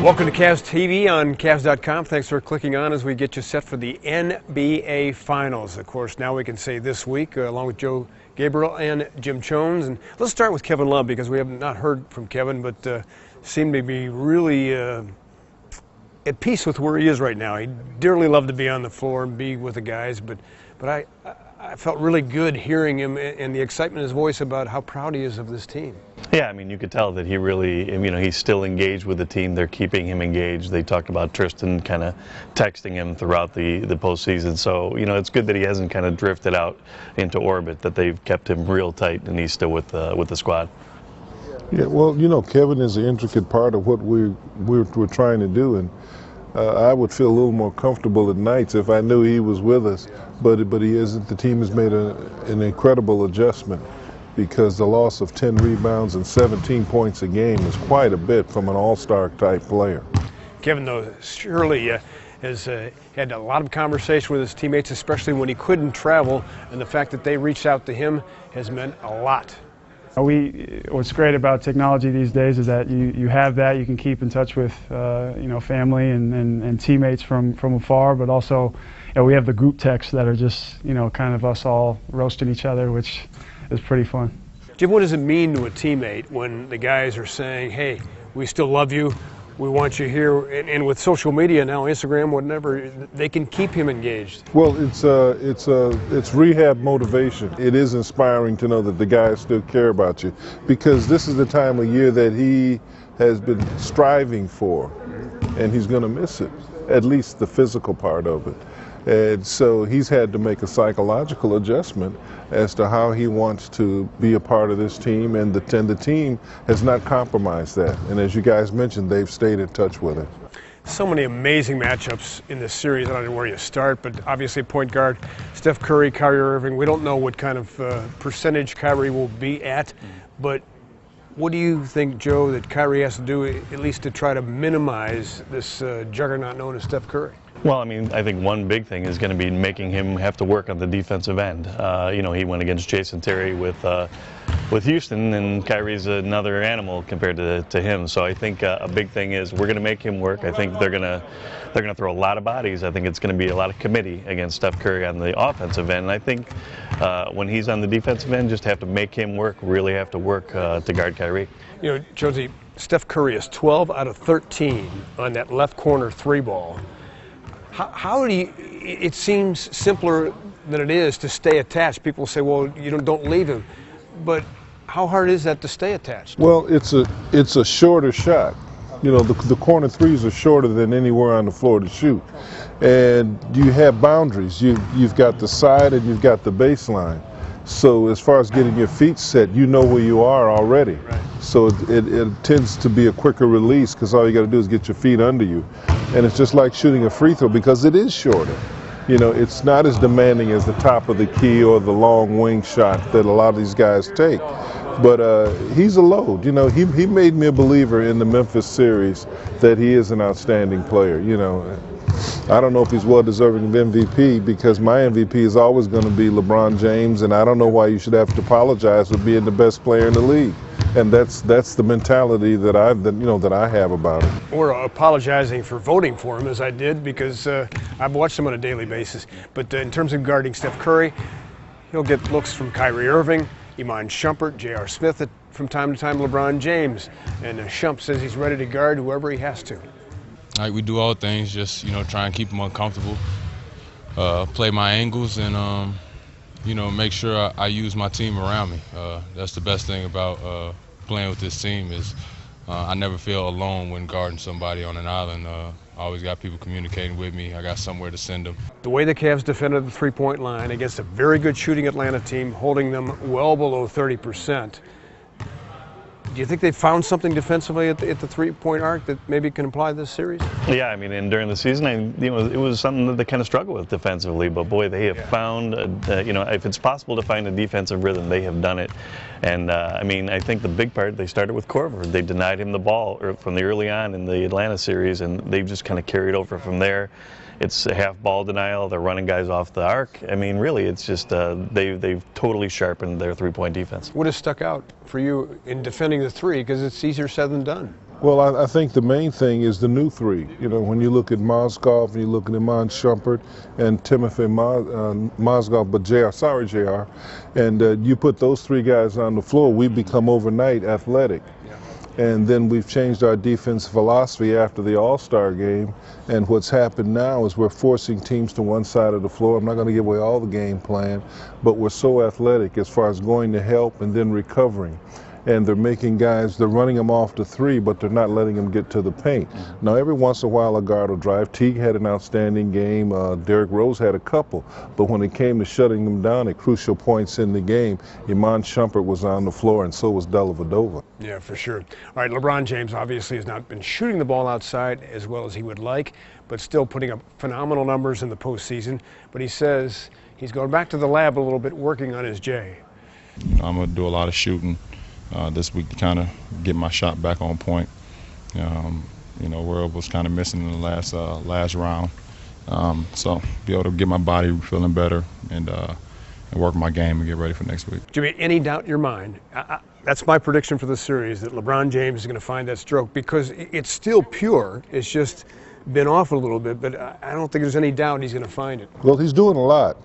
Welcome to Cavs TV on Cavs.com. Thanks for clicking on as we get you set for the NBA Finals. Of course, now we can say this week, along with Gabriele and Jim Chones. And let's start with Kevin Love, because we have not heard from Kevin, but seemed to be really at peace with where he is right now. He dearly loved to be on the floor and be with the guys, but I felt really good hearing him and the excitement in his voice about how proud he is of this team. Yeah, I mean, you could tell that he really, he's still engaged with the team. They're keeping him engaged. They talked about Tristan kind of texting him throughout the postseason. So, it's good that he hasn't kind of drifted out into orbit, that they've kept him real tight and he's still with the squad. Yeah, well, Kevin is an intricate part of what we're trying to do, and I would feel a little more comfortable at nights if I knew he was with us, but he isn't. The team has made an incredible adjustment, because the loss of 10 rebounds and 17 points a game is quite a bit from an all-star type player. Kevin, though, surely has had a lot of conversation with his teammates, especially when he couldn't travel, and the fact that they reached out to him has meant a lot. What's great about technology these days is that you have that. You can keep in touch with family and teammates from afar, but also we have the group texts that are just kind of us all roasting each other, which is pretty fun. Jim, what does it mean to a teammate when the guys are saying, hey, we still love you, we want you here, and with social media now, Instagram, whatever, they can keep him engaged? Well, it's rehab motivation. It is inspiring to know that the guys still care about you, because this is the time of year that he has been striving for, and he's going to miss it, at least the physical part of it. And so he's had to make a psychological adjustment as to how he wants to be a part of this team, and the team has not compromised that. And as you guys mentioned, they've stayed in touch with it. So many amazing matchups in this series. I don't know where you start, but obviously point guard, Steph Curry, Kyrie Irving. We don't know what kind of percentage Kyrie will be at, but what do you think, Joe, that Kyrie has to do, at least to try to minimize this juggernaut known as Steph Curry? Well, I think one big thing is going to be making him have to work on the defensive end. He went against Jason Terry with Houston, and Kyrie's another animal compared to him. So I think a big thing is we're going to make him work. I think they're going to throw a lot of bodies. I think it's going to be a lot of committee against Steph Curry on the offensive end. And I think when he's on the defensive end, just have to make him work, really have to work to guard Kyrie. Jonesy, Steph Curry is 12 out of 13 on that left corner three ball. How do you, it seems simpler than it is to stay attached. People say, well, don't leave him. But how hard is that to stay attached? Well, it's a shorter shot. The corner threes are shorter than anywhere on the floor to shoot. And you have boundaries. You've got the side and you've got the baseline. So as far as getting your feet set, you know where you are already. Right. So it tends to be a quicker release, because all you got to do is get your feet under you. And it's just like shooting a free throw, because it is shorter. It's not as demanding as the top of the key or the long wing shot that a lot of these guys take. But he's a load. He made me a believer in the Memphis series that he is an outstanding player. I don't know if he's well deserving of MVP, because my MVP is always going to be LeBron James, and I don't know why you should have to apologize for being the best player in the league. And that's the mentality that I have about it. We're apologizing for voting for him, as I did, because I've watched him on a daily basis. But in terms of guarding Steph Curry, he'll get looks from Kyrie Irving, Iman Shumpert, J.R. Smith, from time to time LeBron James. And Shump says he's ready to guard whoever he has to. We do all things, just try and keep him uncomfortable, play my angles, and make sure I use my team around me. That's the best thing about playing with this team, is I never feel alone when guarding somebody on an island. I always got people communicating with me. I got somewhere to send them. The way the Cavs defended the three-point line against a very good shooting Atlanta team, holding them well below 30%. Do you think they found something defensively at the three-point arc that maybe can apply this series? Yeah, and during the season, it was something that they kind of struggled with defensively. But boy, they have found, if it's possible to find a defensive rhythm, they have done it. And I think the big part, they started with Korver. They denied him the ball from the early on in the Atlanta series, and they've just kind of carried over from there. It's a half ball denial. They're running guys off the arc. Really, it's just they've totally sharpened their three-point defense. What has stuck out for you in defending the three? Because it's easier said than done. Well, I think the main thing is the new three. You know, when you look at Mozgov and you look at Iman Shumpert and Timothy Mozgov, but JR, and you put those three guys on the floor, we become overnight athletic. And then we've changed our defense philosophy after the All-Star game. And what's happened now is we're forcing teams to one side of the floor. I'm not going to give away all the game plan, but we're so athletic as far as going to help and then recovering. And they're making guys, they're running them off to three, but they're not letting them get to the paint. Now, every once in a while, a guard will drive. Teague had an outstanding game. Derrick Rose had a couple. But when it came to shutting them down at crucial points in the game, Iman Shumpert was on the floor, and so was Dellavedova. Yeah, for sure. All right, LeBron James obviously has not been shooting the ball outside as well as he would like, but still putting up phenomenal numbers in the postseason. But he says he's going back to the lab a little bit, working on his J. I'm going to do a lot of shooting this week to kind of get my shot back on point. You know, where it was kind of missing in the last round. So be able to get my body feeling better and work my game and get ready for next week. Jimmy, any doubt in your mind? That's my prediction for the series, that LeBron James is going to find that stroke, because it's still pure. It's just been off a little bit, but I don't think there's any doubt he's going to find it. Well, he's doing a lot,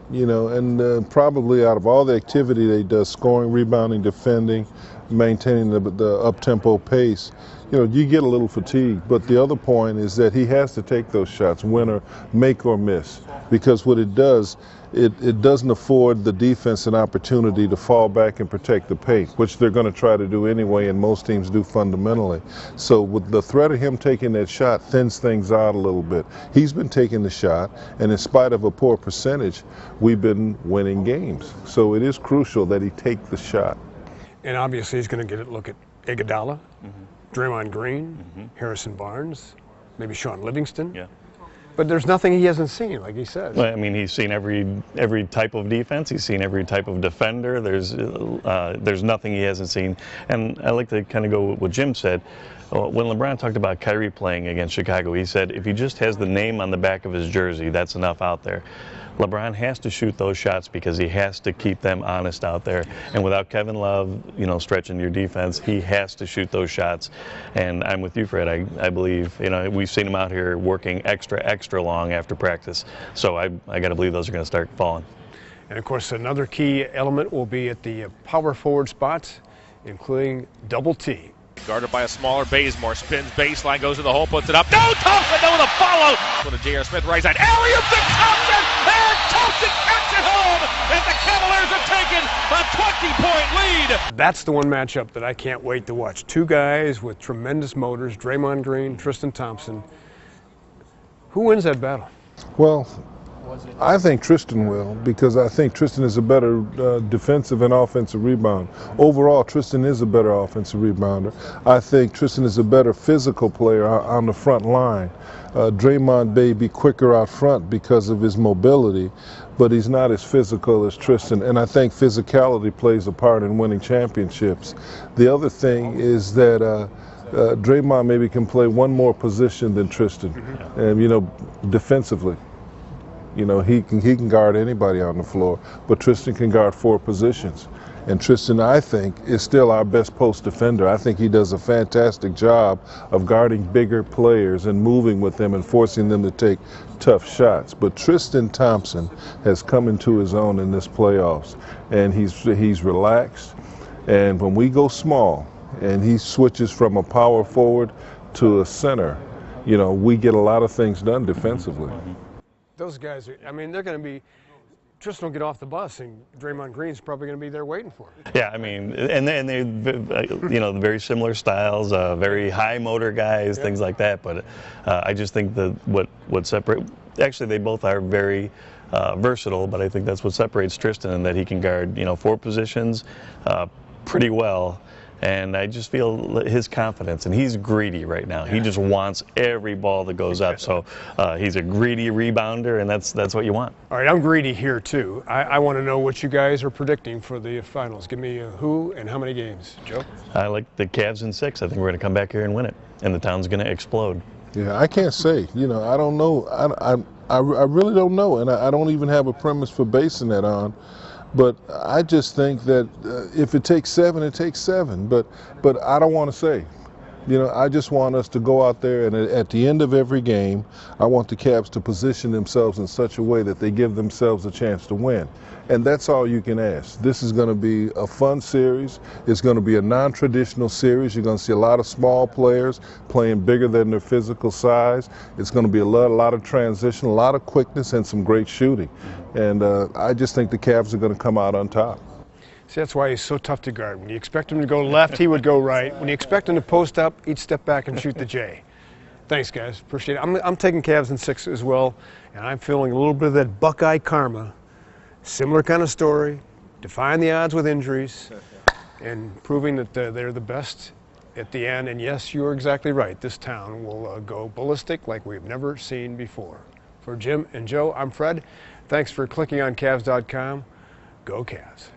you know, and probably out of all the activity that he does, scoring, rebounding, defending, maintaining the up-tempo pace, you know, you get a little fatigued. But the other point is that he has to take those shots, win or make or miss, because what it does, it doesn't afford the defense an opportunity to fall back and protect the paint, which they're going to try to do anyway, and most teams do fundamentally. So with the threat of him taking that shot thins things out a little bit. He's been taking the shot, and in spite of a poor percentage, we've been winning games. So it is crucial that he take the shot. And obviously he's going to get a look at Iguodala, Draymond Green, Harrison Barnes, maybe Sean Livingston. Yeah. But there's nothing he hasn't seen, like he says. Well, I mean, he's seen every type of defense. He's seen every type of defender. There's nothing he hasn't seen. And I like to kind of go with what Jim said. When LeBron talked about Kyrie playing against Chicago, he said if he just has the name on the back of his jersey, that's enough out there. LeBron has to shoot those shots because he has to keep them honest out there. And without Kevin Love, you know, stretching your defense, he has to shoot those shots. And I'm with you, Fred. I believe, you know, we've seen him out here working extra long after practice. So I got to believe those are going to start falling. And of course, another key element will be at the power forward spots, including double T. Guarded by a smaller Bazemore, spins baseline, goes to the hole, puts it up. No, Thompson, no, with a follow. Going to J.R. Smith, right side. Alley-oop to Thompson, and Thompson backs it home, and the Cavaliers have taken a 20-point lead. That's the one matchup that I can't wait to watch. Two guys with tremendous motors, Draymond Green, Tristan Thompson. Who wins that battle? Well, I think Tristan will, because I think Tristan is a better defensive and offensive rebounder. Overall, Tristan is a better offensive rebounder. I think Tristan is a better physical player on the front line. Draymond may be quicker out front because of his mobility, but he's not as physical as Tristan. And I think physicality plays a part in winning championships. The other thing is that Draymond maybe can play one more position than Tristan, and, you know, defensively. You know, he can guard anybody on the floor, but Tristan can guard 4 positions. And Tristan, I think, is still our best post defender. I think he does a fantastic job of guarding bigger players and moving with them and forcing them to take tough shots. But Tristan Thompson has come into his own in this playoffs, and he's relaxed. And when we go small and he switches from a power forward to a center, you know, we get a lot of things done defensively. Those guys are, I mean, they're going to be, Tristan will get off the bus and Draymond Green's probably going to be there waiting for him. Yeah, I mean, and they you know, very similar styles, very high motor guys, things like that. But I just think that what separate, actually they both are very versatile, but I think that's what separates Tristan, in that he can guard, you know, 4 positions pretty well. And I just feel his confidence, and he's greedy right now. He just wants every ball that goes up. So he's a greedy rebounder, and that's what you want. All right, I'm greedy here too. I want to know what you guys are predicting for the finals. Give me who and how many games, Joe? I like the Cavs in 6. I think we're going to come back here and win it, and the town's going to explode. Yeah, I can't say. You know, I don't know. I really don't know, and I don't even have a premise for basing that on. But I just think that if it takes 7, it takes 7. But I don't want to say. You know, I just want us to go out there and at the end of every game, I want the Cavs to position themselves in such a way that they give themselves a chance to win. And that's all you can ask. This is going to be a fun series. It's going to be a non-traditional series. You're going to see a lot of small players playing bigger than their physical size. It's going to be a lot of transition, a lot of quickness, and some great shooting. And I just think the Cavs are going to come out on top. See, that's why he's so tough to guard. When you expect him to go left, he would go right. When you expect him to post up, he'd step back and shoot the J. Thanks, guys. Appreciate it. I'm taking Cavs in 6 as well, and I'm feeling a little bit of that Buckeye karma. Similar kind of story, defying the odds with injuries, and proving that they're the best at the end. And yes, you're exactly right. This town will go ballistic like we've never seen before. For Jim and Joe, I'm Fred. Thanks for clicking on Cavs.com. Go Cavs.